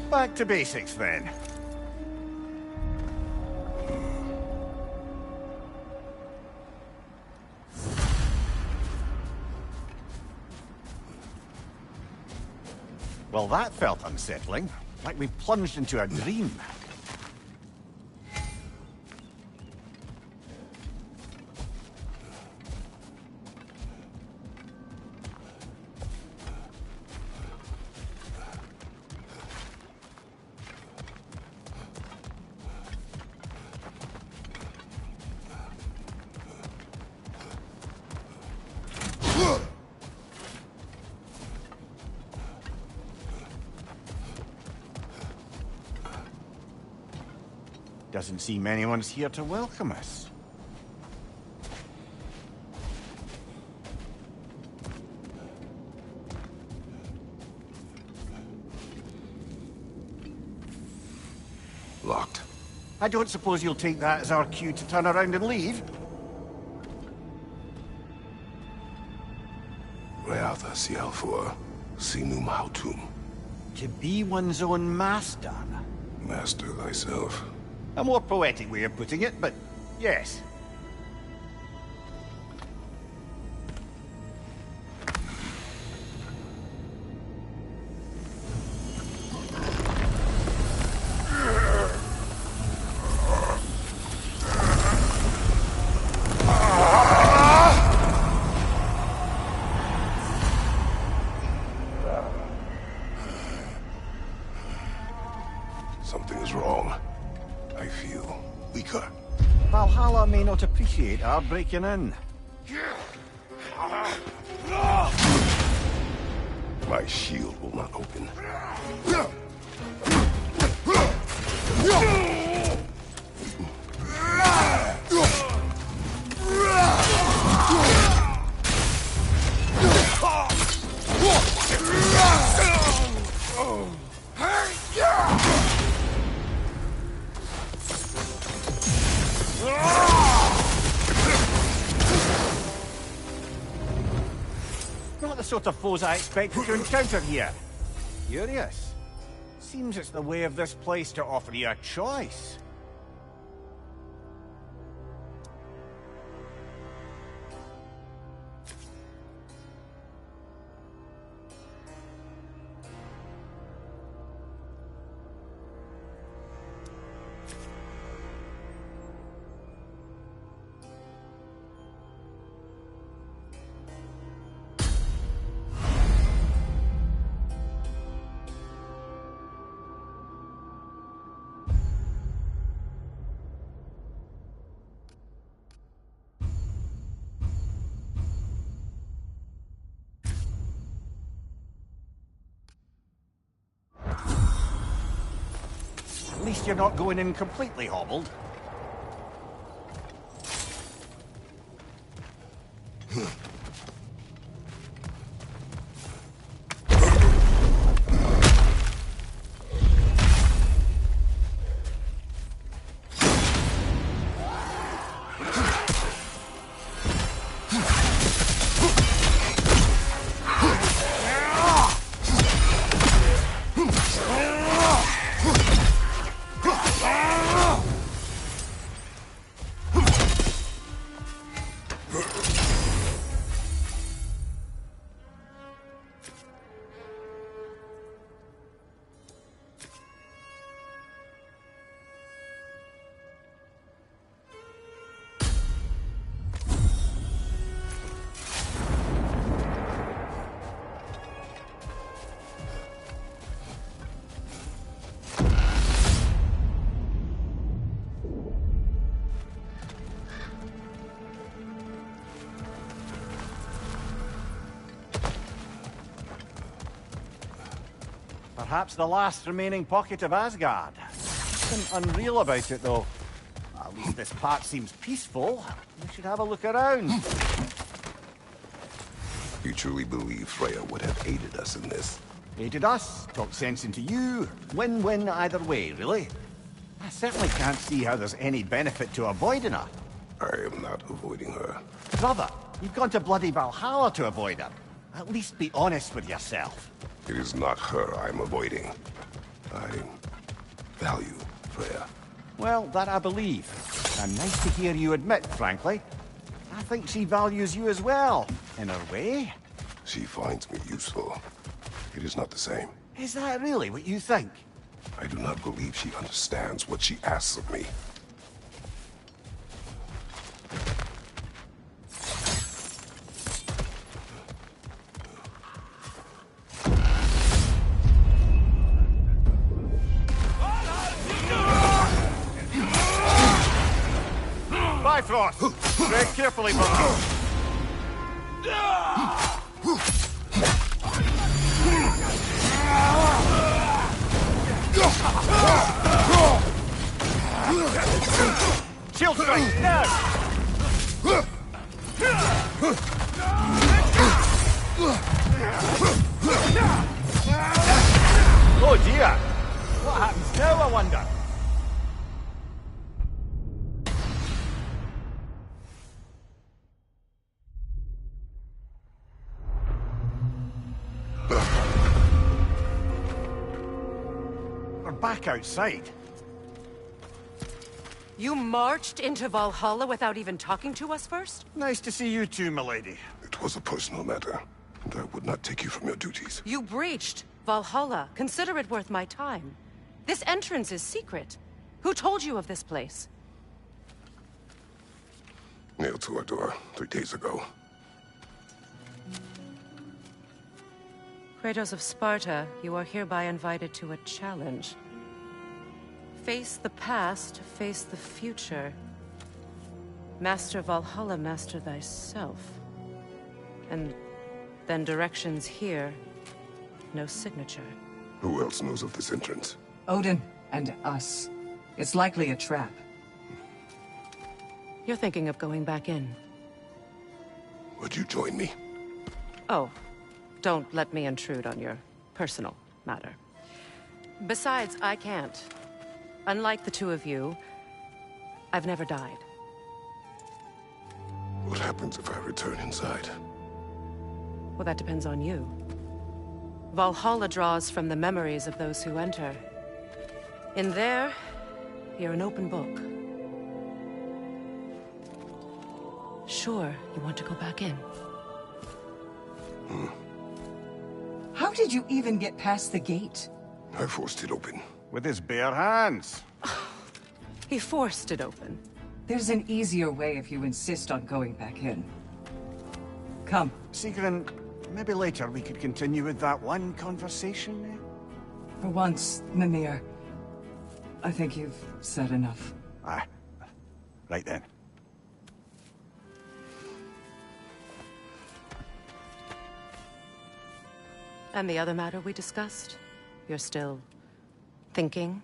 Back to basics then. Well, that felt unsettling. Like we plunged into a dream. Doesn't seem anyone's here to welcome us. Locked. I don't suppose you'll take that as our cue to turn around and leave? Reatha Sialfur, Sinum Hautum. To be one's own master. Master thyself. A more poetic way of putting it, but yes. Something is wrong. I feel weaker. Valhalla may not appreciate our breaking in. My shield will not open. Not the sort of foes I expected to encounter here. Curious. Seems it's the way of this place to offer you a choice. At least you're not going in completely hobbled. Perhaps the last remaining pocket of Asgard. Something unreal about it, though. At least this part seems peaceful. We should have a look around. You truly believe Freya would have aided us in this? Aided us, talked sense into you. Win-win either way, really. I certainly can't see how there's any benefit to avoiding her. I am not avoiding her. Brother, you've gone to bloody Valhalla to avoid her. At least be honest with yourself. It is not her I am avoiding. I value Freya. Well, that I believe. And nice to hear you admit, frankly. I think she values you as well, in her way. She finds me useful. It is not the same. Is that really what you think? I do not believe she understands what she asks of me. Bifrost! Tread carefully, brother. Shield strike, now! Oh dear! What happens now, I wonder? We're back outside. You marched into Valhalla without even talking to us first? Nice to see you too, milady. It was a personal matter, and I would not take you from your duties. You breached Valhalla. Consider it worth my time. This entrance is secret. Who told you of this place? Nailed to our door 3 days ago. Kratos of Sparta, you are hereby invited to a challenge. Face the past, face the future. Master Valhalla, master thyself. And then directions here, no signature. Who else knows of this entrance? Odin and us. It's likely a trap. You're thinking of going back in. Would you join me? Oh, don't let me intrude on your personal matter. Besides, I can't. Unlike the two of you, I've never died. What happens if I return inside? Well, that depends on you. Valhalla draws from the memories of those who enter. In there, you're an open book. Sure, you want to go back in. How did you even get past the gate? I forced it open. With his bare hands. He forced it open. There's an easier way if you insist on going back in. Come. Sigrun, maybe later we could continue with that one conversation, eh? For once, Mimir, I think you've said enough. Aye. Right then. And the other matter we discussed? You're still thinking,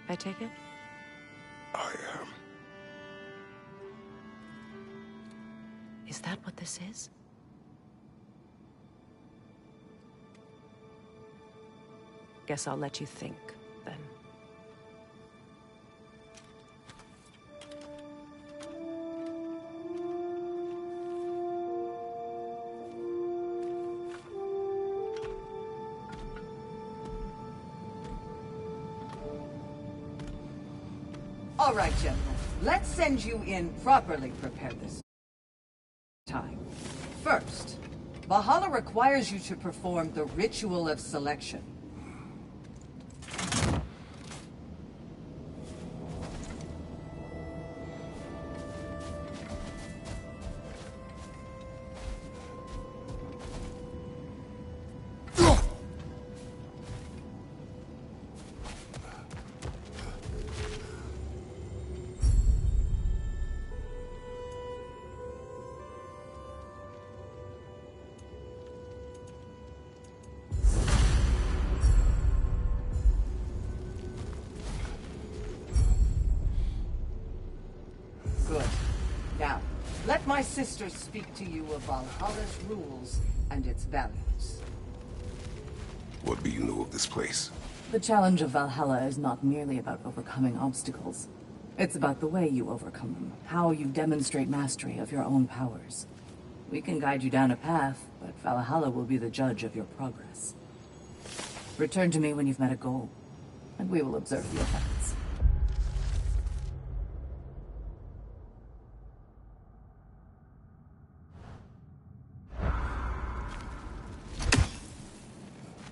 I take it? I am. Is that what this is? Guess I'll let you think, then. All right, gentlemen. Let's send you in properly prepared this time. First, Valhalla requires you to perform the ritual of selection. Good. Now, let my sister speak to you of Valhalla's rules and its values. What do you know of this place? The challenge of Valhalla is not merely about overcoming obstacles. It's about the way you overcome them, how you demonstrate mastery of your own powers. We can guide you down a path, but Valhalla will be the judge of your progress. Return to me when you've met a goal. and we will observe the effects.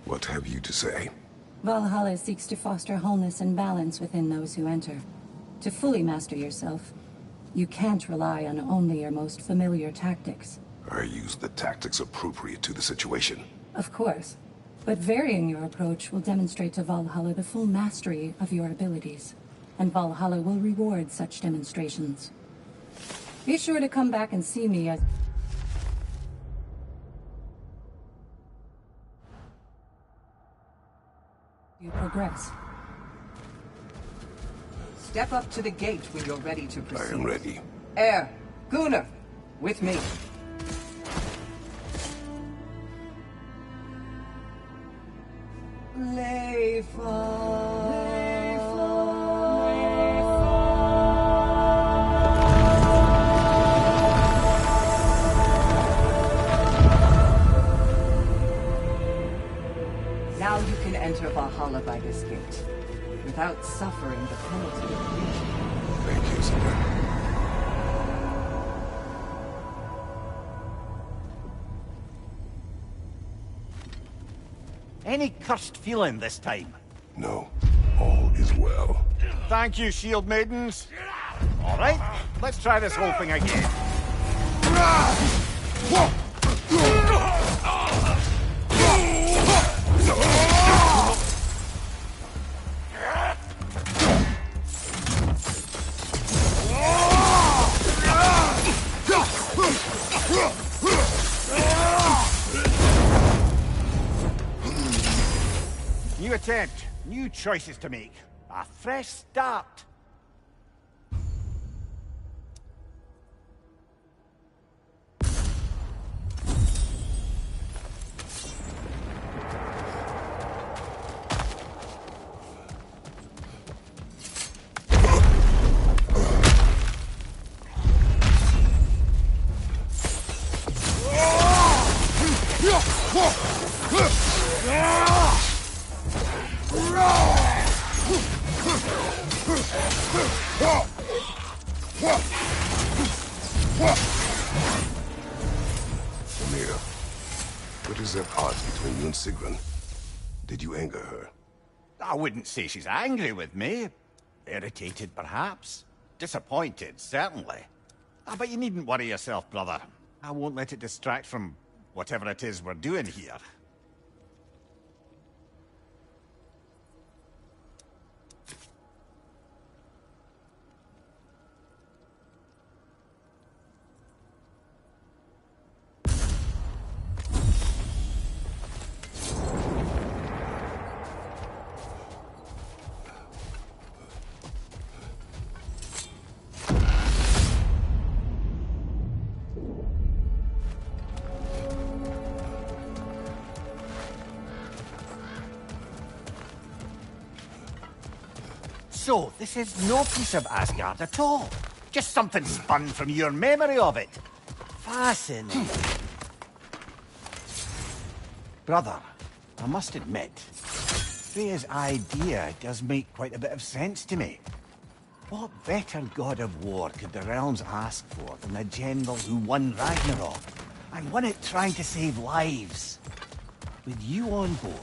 What have you to say? Valhalla seeks to foster wholeness and balance within those who enter. To fully master yourself, you can't rely on only your most familiar tactics. I use the tactics appropriate to the situation. Of course, but varying your approach will demonstrate to Valhalla the full mastery of your abilities, and Valhalla will reward such demonstrations. Be sure to come back and see me as you progress. Step up to the gate when you're ready to proceed. I am ready. Air, Gunnar, with me. Now you can enter Valhalla by this gate, without suffering the penalty of breach. Thank you, sir. Any cursed feeling this time? No, all is well. Thank you, shield maidens. All right, let's try this whole thing again. New attempt, new choices to make. A fresh start. Amira, what is that part between you and Sigrun? Did you anger her? I wouldn't say she's angry with me. Irritated, perhaps. Disappointed, certainly. But you needn't worry yourself, brother. I won't let it distract from whatever it is we're doing here. So, this is no piece of Asgard at all. Just something spun from your memory of it. Fascinating. Brother, I must admit, Freya's idea does make quite a bit of sense to me. What better god of war could the realms ask for than a general who won Ragnarok, and won it trying to save lives? With you on board,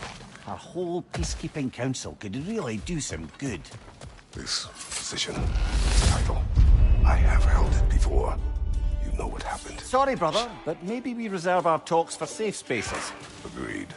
our whole peacekeeping council could really do some good. This position, this title, I have held it before. You know what happened. Sorry, brother, but maybe we reserve our talks for safe spaces. Agreed.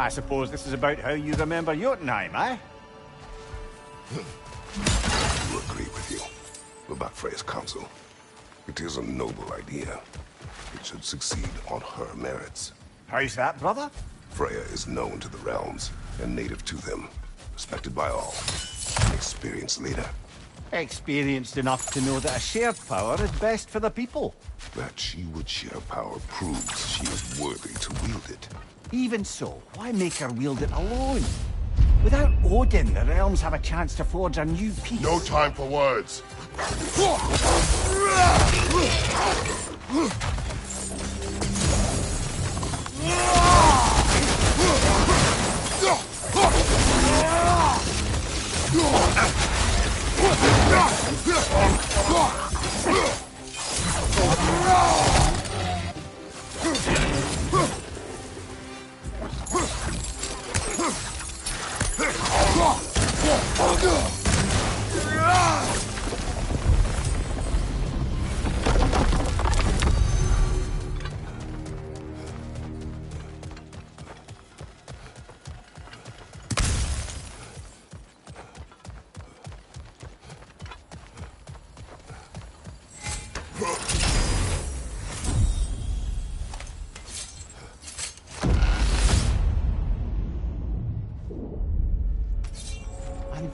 I suppose this is about how you remember Jotunheim, eh? I do agree with you about Freya's council. It is a noble idea. It should succeed on her merits. How's that, brother? Freya is known to the realms and native to them, respected by all. An experienced leader. Experienced enough to know that a shared power is best for the people. That she would share power proves she is worthy to wield it. Even so, why make her wield it alone? Without Odin, the realms have a chance to forge a new peace. No time for words.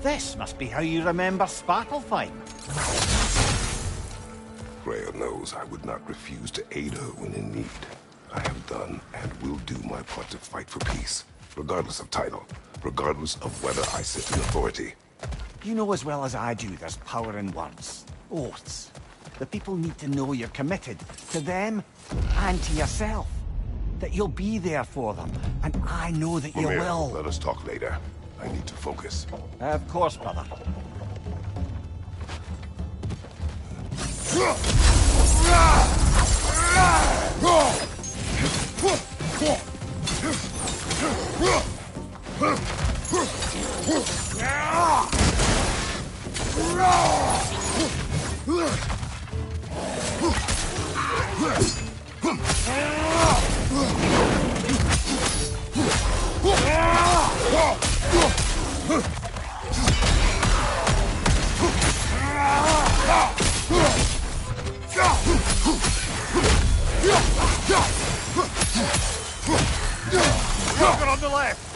This must be how you remember Svartalfheim. Freya knows I would not refuse to aid her when in need. I have done and will do my part to fight for peace, regardless of title, regardless of whether I sit in authority. You know as well as I do there's power in words. Oaths. The people need to know you're committed, to them and to yourself. That you'll be there for them, and I know that you Mimir, will. let us talk later. I need to focus. Of course, brother. Rocket on the left!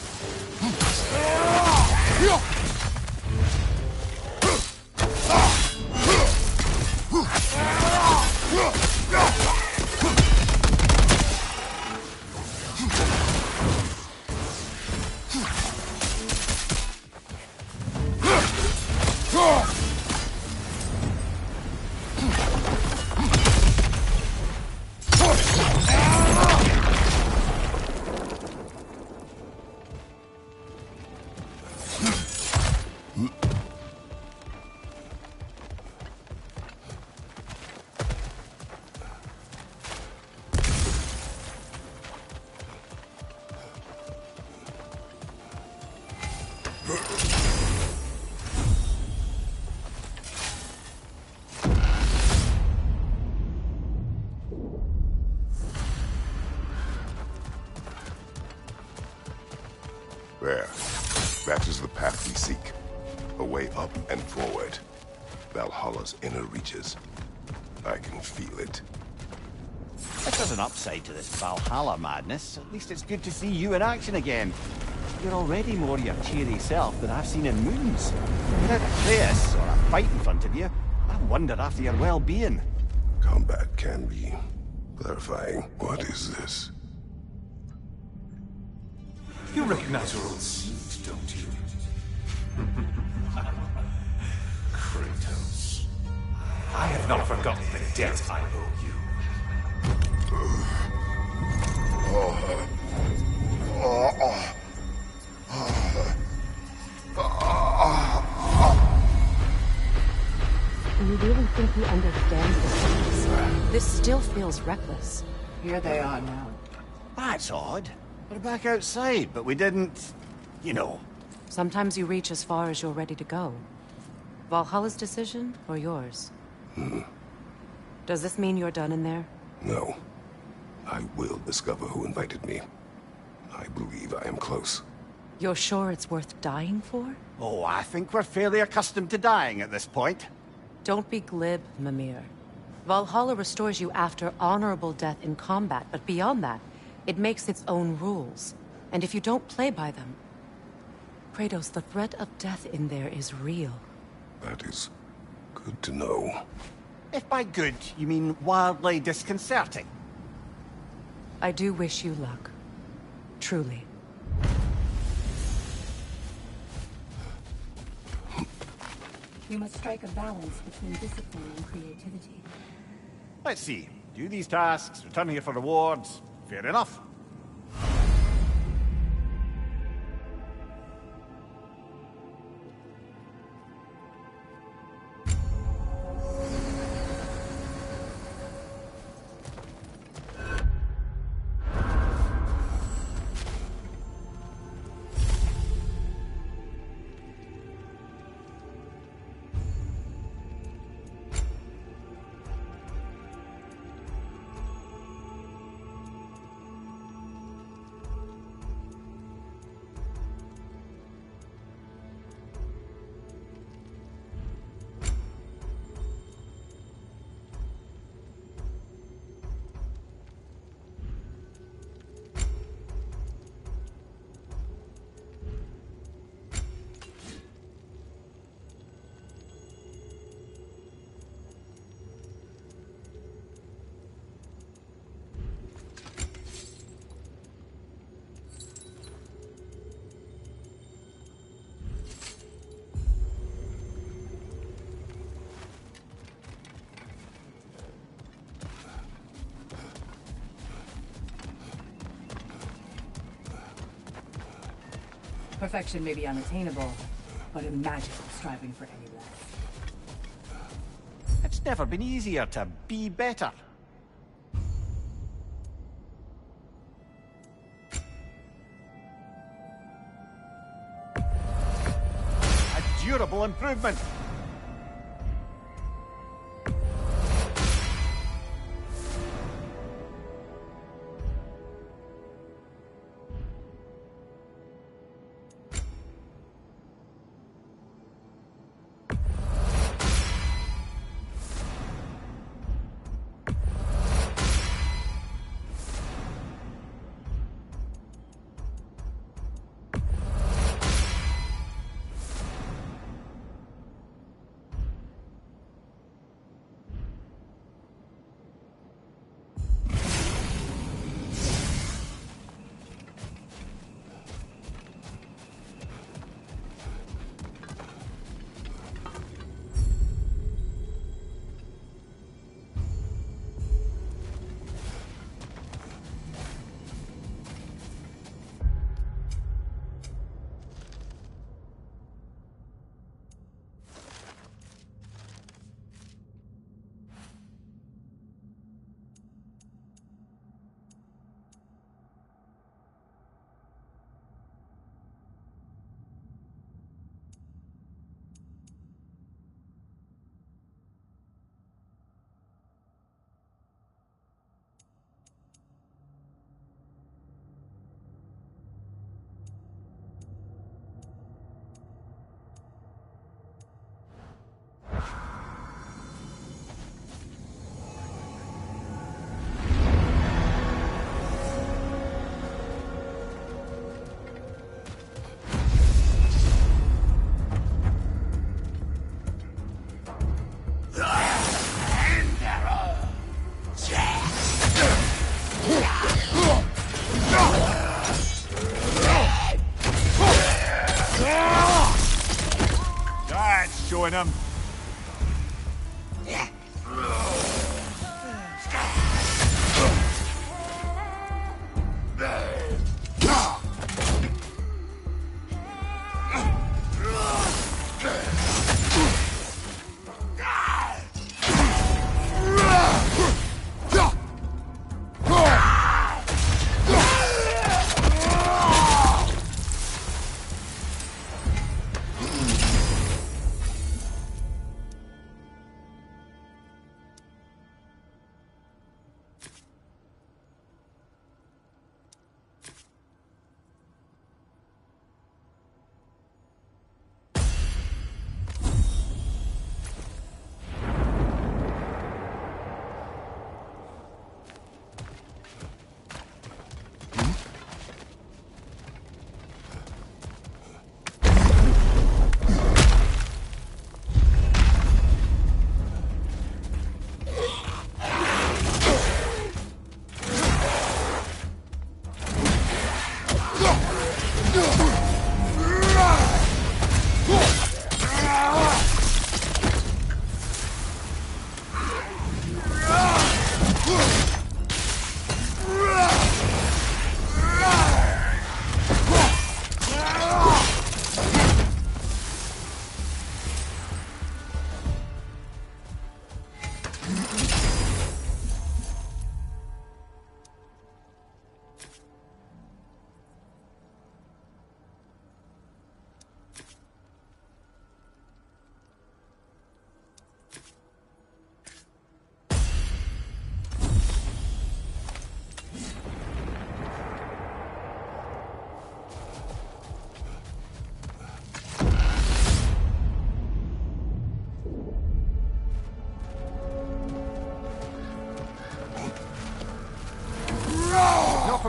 There. That is the path we seek. A way up and forward. Valhalla's inner reaches. I can feel it. If there's an upside to this Valhalla madness, at least it's good to see you in action again. You're already more your cheery self than I've seen in moons. Without a Atreus or a fight in front of you, I wonder after your well-being. Combat can be clarifying. What is this? You recognize your old suit, don't you? Kratos. I have not forgotten the debt I owe you. Do you really think he understands this? This still feels reckless. Here they are now. That's odd. We're back outside, but we didn't... you know. Sometimes you reach as far as you're ready to go. Valhalla's decision, or yours? Does this mean you're done in there? No. I will discover who invited me. I believe I am close. You're sure it's worth dying for? Oh, I think we're fairly accustomed to dying at this point. Don't be glib, Mimir. Valhalla restores you after honorable death in combat, but beyond that, it makes its own rules. And if you don't play by them... Kratos, the threat of death in there is real. That is good to know. If by good, you mean wildly disconcerting. I do wish you luck. Truly. You must strike a balance between discipline and creativity. Let's see. Do these tasks, return here for rewards. Fair enough. Perfection may be unattainable, but imagine striving for any less. It's never been easier to be better. A durable improvement. Showing him.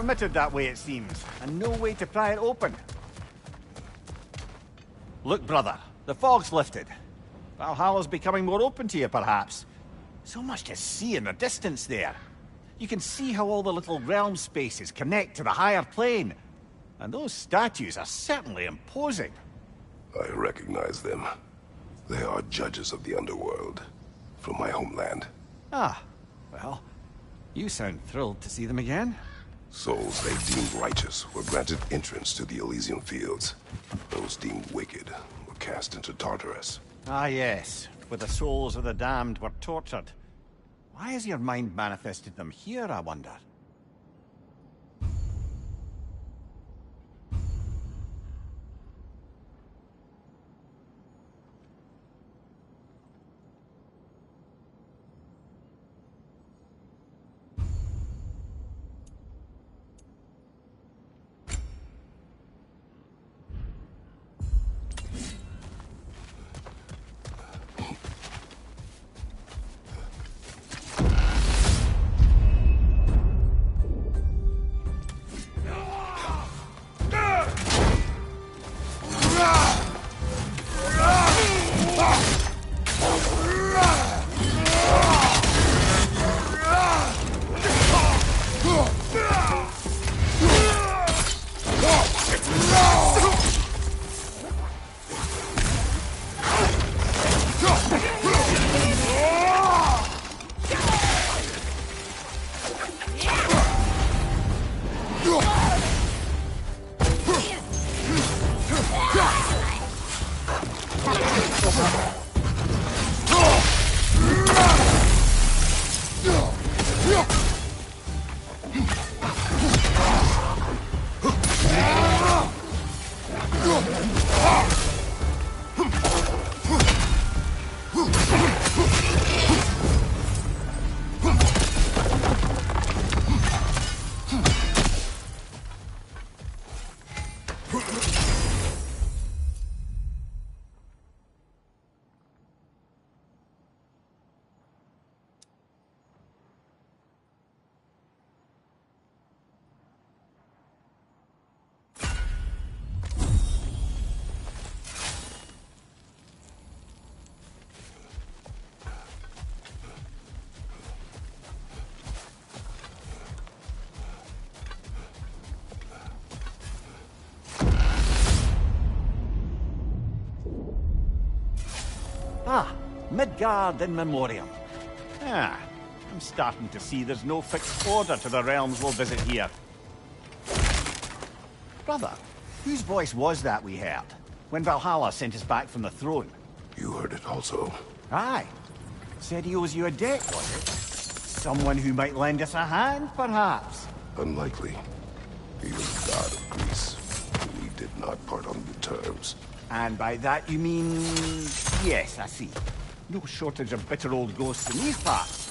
permitted that way, it seems, and no way to pry it open. Look, brother, the fog's lifted. Valhalla's becoming more open to you, perhaps. So much to see in the distance there. You can see how all the little realm spaces connect to the higher plane. And those statues are certainly imposing. I recognize them. They are judges of the underworld, from my homeland. Ah, well, you sound thrilled to see them again. Souls they deemed righteous were granted entrance to the Elysium Fields. Those deemed wicked were cast into Tartarus. Ah yes, where the souls of the damned were tortured. Why has your mind manifested them here, I wonder? Ah, Midgard in memoriam. Ah, I'm starting to see there's no fixed order to the realms we'll visit here. Brother, whose voice was that we heard when Valhalla sent us back from the throne? You heard it also. Aye. Said he owes you a debt, was it? Someone who might lend us a hand, perhaps? Unlikely. He was the god of Greece. We did not part on good terms. And by that you mean... Yes, I see. No shortage of bitter old ghosts in these parts.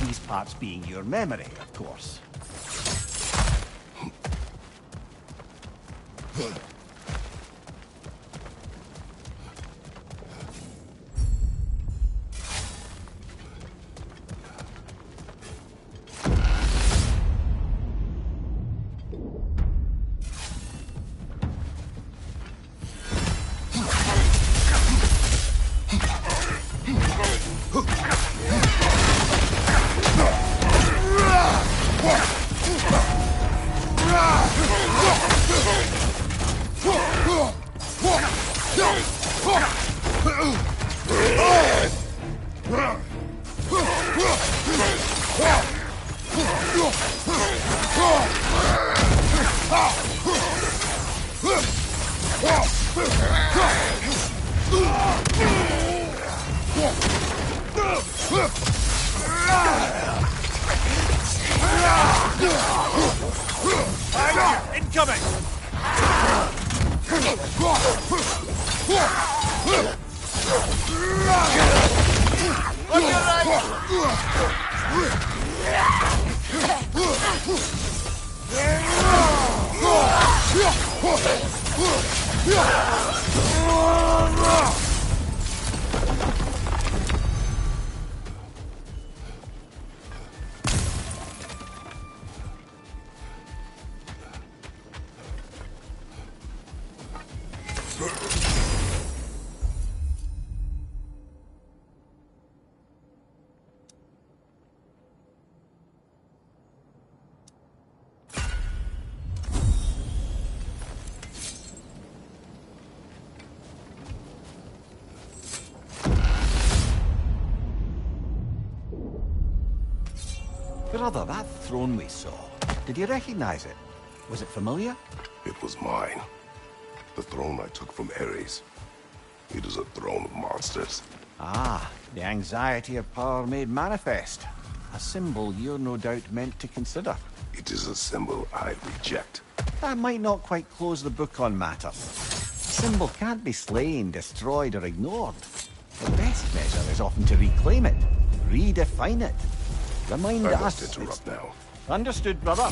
These parts being your memory, of course. Incoming! On your Brother, that throne we saw, did you recognize it? Was it familiar? It was mine. The throne I took from Ares. It is a throne of monsters. Ah, the anxiety of power made manifest. A symbol you're no doubt meant to consider. It is a symbol I reject. That might not quite close the book on matters. A symbol can't be slain, destroyed, or ignored. The best measure is often to reclaim it, redefine it. Remind I us... must interrupt now. Understood, brother.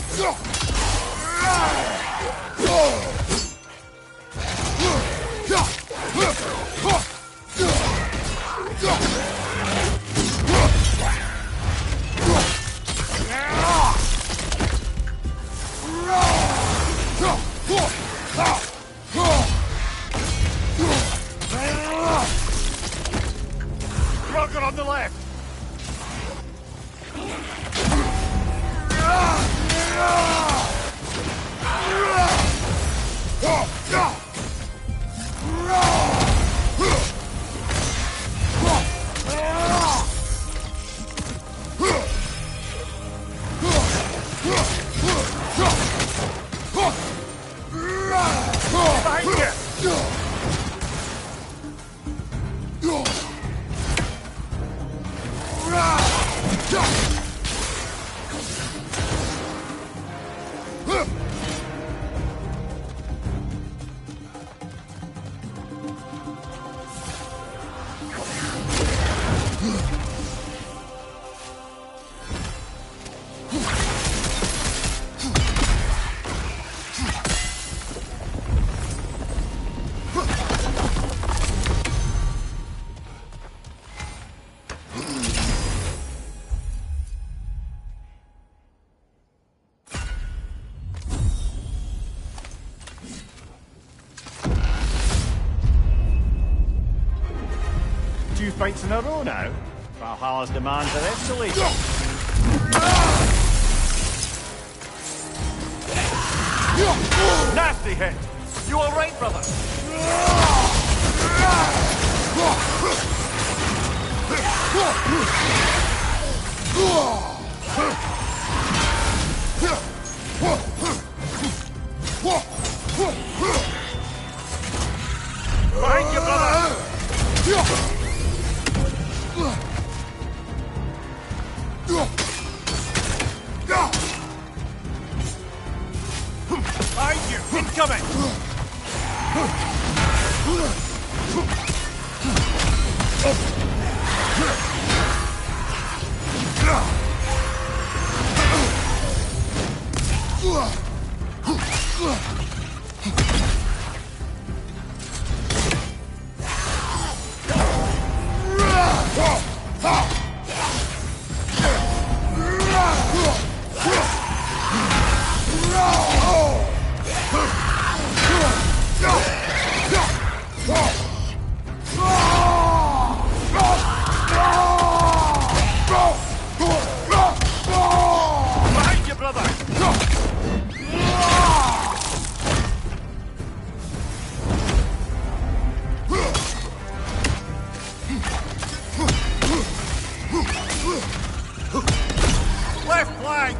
Rocket on the left! Behind you! Two fights in a row now. Valhalla's demands are escalating. Nasty hit! You alright, brother? Behind you, brother! Behind you! Incoming! Behind you, brother! Left flank!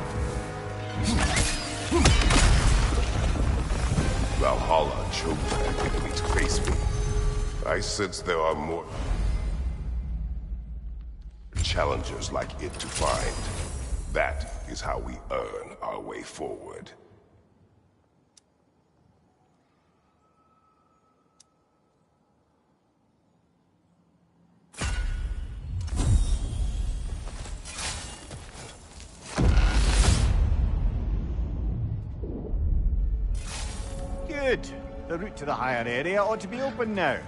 Valhalla chose an enemy to face me. I sense there are more challengers like it to find. That is how we earn our way forward. Good. The route to the higher area ought to be open now.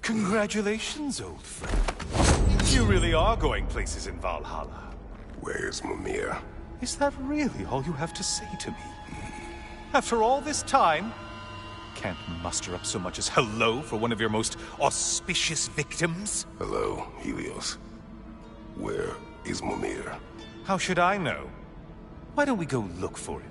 Congratulations, old friend. You really are going places in Valhalla. Where's Mimir? Is that really all you have to say to me? After all this time, can't muster up so much as hello for one of your most auspicious victims? Hello, Helios. Where is Mimir? How should I know? Why don't we go look for him?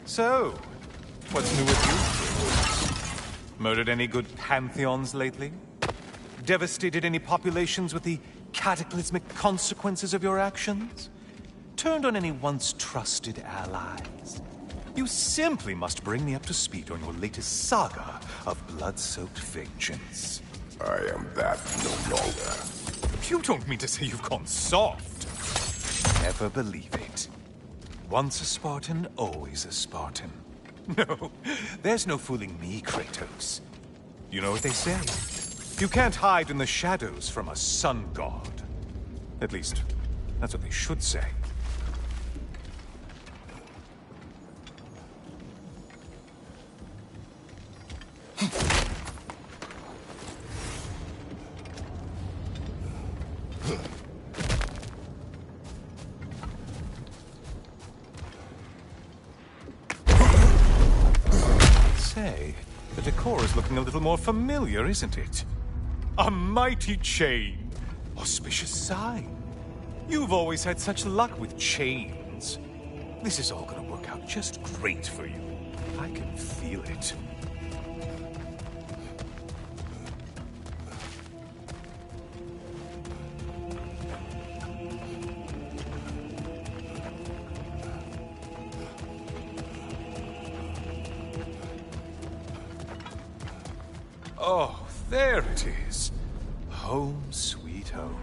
So, what's new with you? Murdered any good pantheons lately? Devastated any populations with the cataclysmic consequences of your actions? Turned on any once trusted allies? You simply must bring me up to speed on your latest saga of blood-soaked vengeance. I am that no longer. You don't mean to say you've gone soft? Never believe it. Once a Spartan, always a Spartan. No, there's no fooling me, Kratos. You know what they say? You can't hide in the shadows from a sun god. At least, that's what they should say. Say, the decor is looking a little more familiar, isn't it? A mighty chain. Auspicious sign. You've always had such luck with chains. This is all gonna work out just great for you. I can feel it. Oh, there it is. Home sweet home.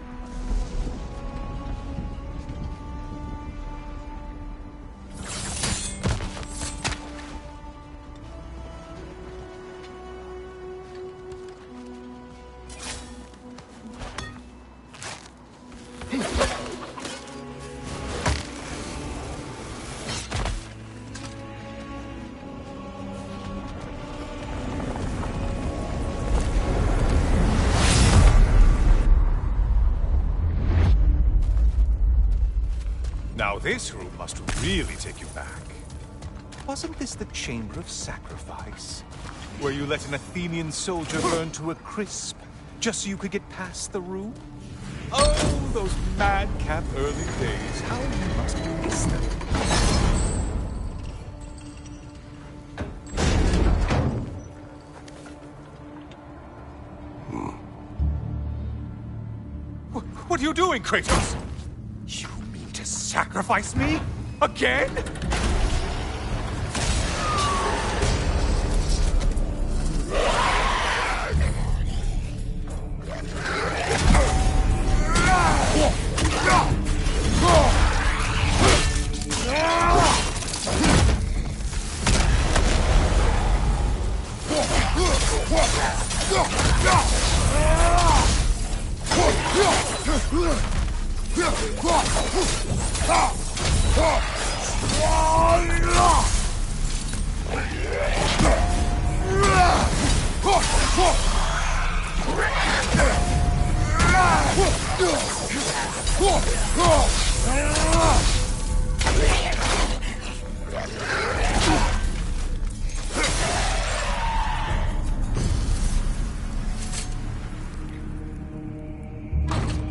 Now this room must really take you back. Wasn't this the Chamber of Sacrifice? Where you let an Athenian soldier burn to a crisp, just so you could get past the room? Oh, those madcap early days. How you must miss them. What are you doing, Kratos? You mean to sacrifice me? Again?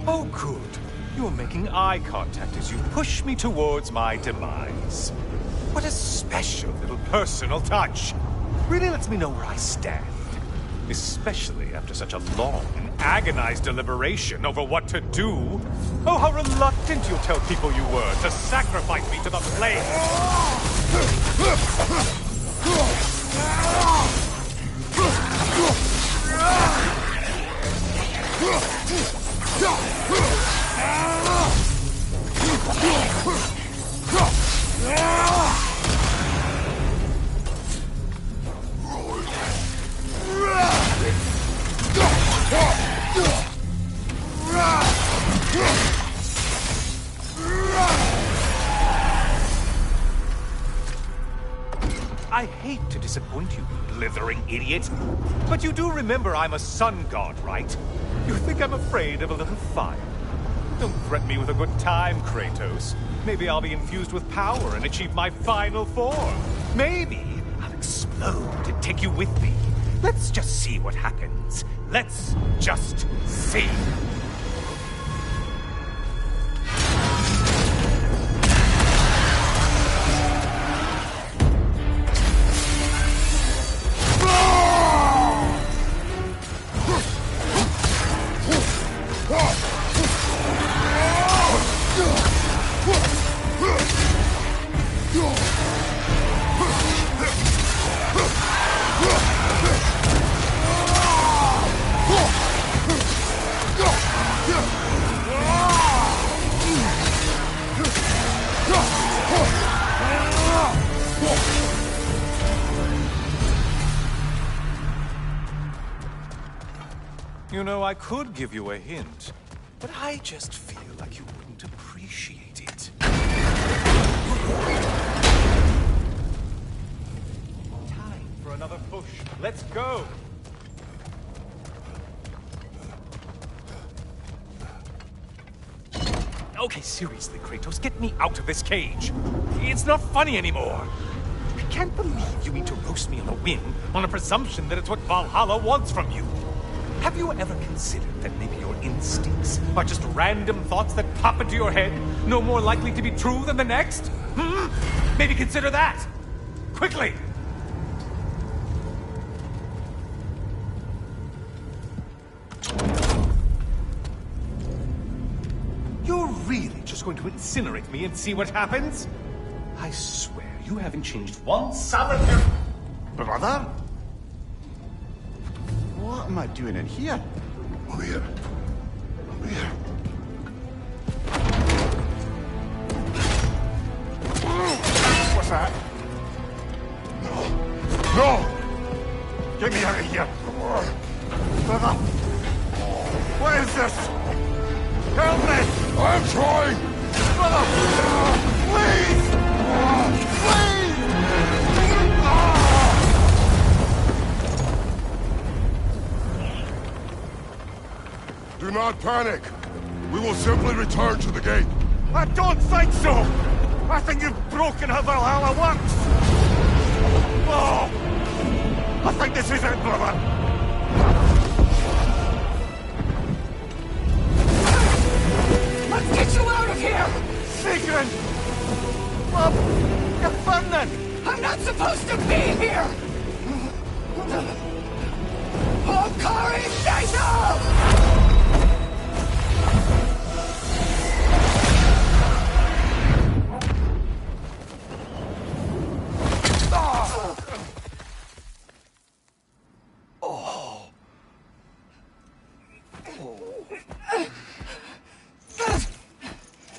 Oh, good. You're making eye contact as you push me towards my demise. What a special little personal touch. Really lets me know where I stand. Especially after such a long and agonized deliberation over what to do. Oh, how reluctant you'll tell people you were to sacrifice me to the flames. I hate to disappoint you, blithering idiot. But you do remember I'm a sun god, right? You think I'm afraid of a little fire? Don't threaten me with a good time, Kratos. Maybe I'll be infused with power and achieve my final form. Maybe I'll explode and take you with me. Let's just see what happens. Let's just see. You know, I could give you a hint, but I just feel like you wouldn't appreciate it. Time for another push. Let's go! Okay, seriously, Kratos, get me out of this cage. It's not funny anymore. I can't believe you mean to roast me on a whim on a presumption that it's what Valhalla wants from you. Have you ever considered that maybe your instincts are just random thoughts that pop into your head, no more likely to be true than the next? Maybe consider that! Quickly! You're really just going to incinerate me and see what happens? I swear, you haven't changed one solitary... Brother? What am I doing in here? Over here. Over here. What's that? No! No! Get me out of here! Brother! What is this? Help me! I'm trying! Brother! Please! Please! Do not panic. We will simply return to the gate. I don't think so! I think you've broken how Valhalla works! Oh! I think this is it, brother! Let's get you out of here! Sigrun! Love, you're burning! I'm not supposed to be here! Hokari Naito!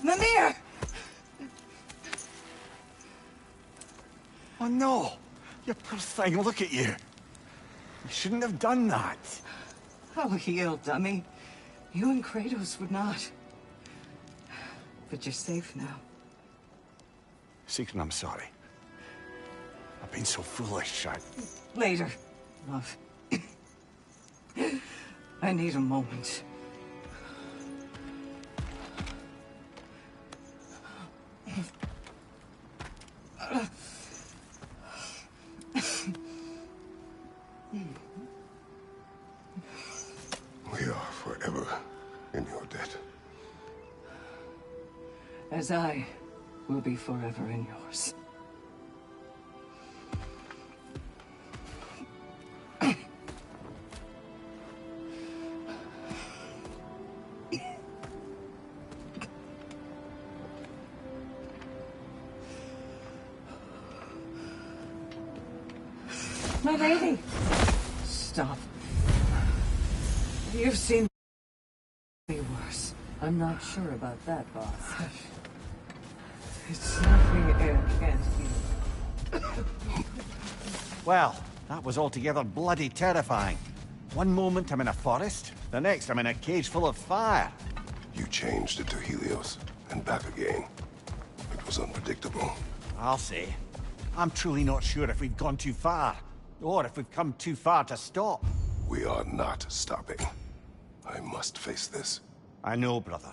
Mimir! Oh no! You poor thing, look at you. You shouldn't have done that. Oh, heal, dummy. You and Kratos would not. But you're safe now. Secret, I'm sorry. I've been so foolish, Later, love. I need a moment. We are forever in your debt. As I will be forever in yours. My lady! Stop. You've seen me worse. I'm not sure about that, boss. It's nothing air can't heal. Well, that was altogether bloody terrifying. One moment I'm in a forest, the next I'm in a cage full of fire. You changed it to Helios, and back again. It was unpredictable. I'll say. I'm truly not sure if we've gone too far, or if we've come too far to stop. We are not stopping. I must face this. I know, brother.